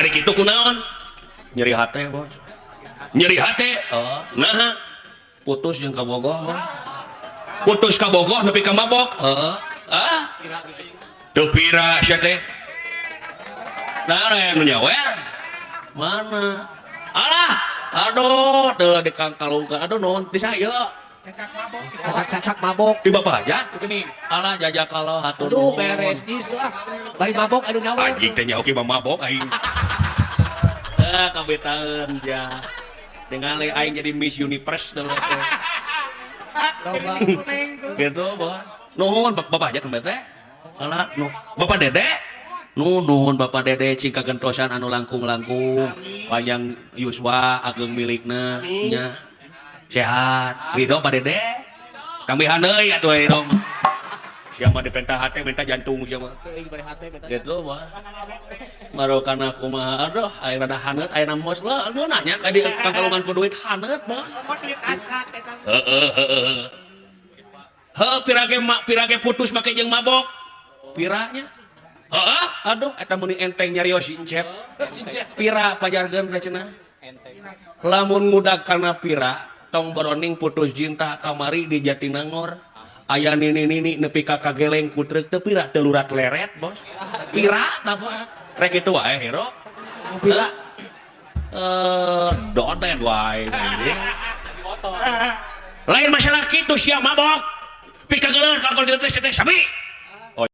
hari itu kunaon nyeri hati bos nyeri hati nah putus yang kabogoh putus kabogoh nepi ka mabok teu pira sia teh nah anu nyawer mana alah aduh teu di kangkalungkeun aduh naon di saya Cacak mabok. di bapak aja gini alah jajak kalau hatur Aduh beres dis tuh ah. Bari mabok aduh nyawa. anjing teh nya oke mabok aing kabetaeun ja dengan aing jadi Miss Universe dulu teh Loba. gitu bos nuhun bapak aja tempat teh alah nu bapak dede nuhun bapak dede cing kagentosan anu langkung-langkung panjang yuswa ageng milikna nya sehat ridho pak dede kambihan deui atuh ridho siapa dipentah hati minta jantung siapa gitu bos baru karena kumaha aduh air rada haneut aya mos lah lu nanya ka di kangkalungan ku duit haneut bos pirage putus make jeung mabok piranya aduh eta meuning enteng nyarios incep pira pajargeun cenah lamun ngudag kana pira tong boroning putus cinta kamari di Jatinangor aya nini nepi ka kageleng ku treuk teu pira teu lurat leret bos pira tah bos rek kitu wae hero Pira. doden wae anjing lain masalah kitu sia mabok pikageuleuh ka kol teh sabi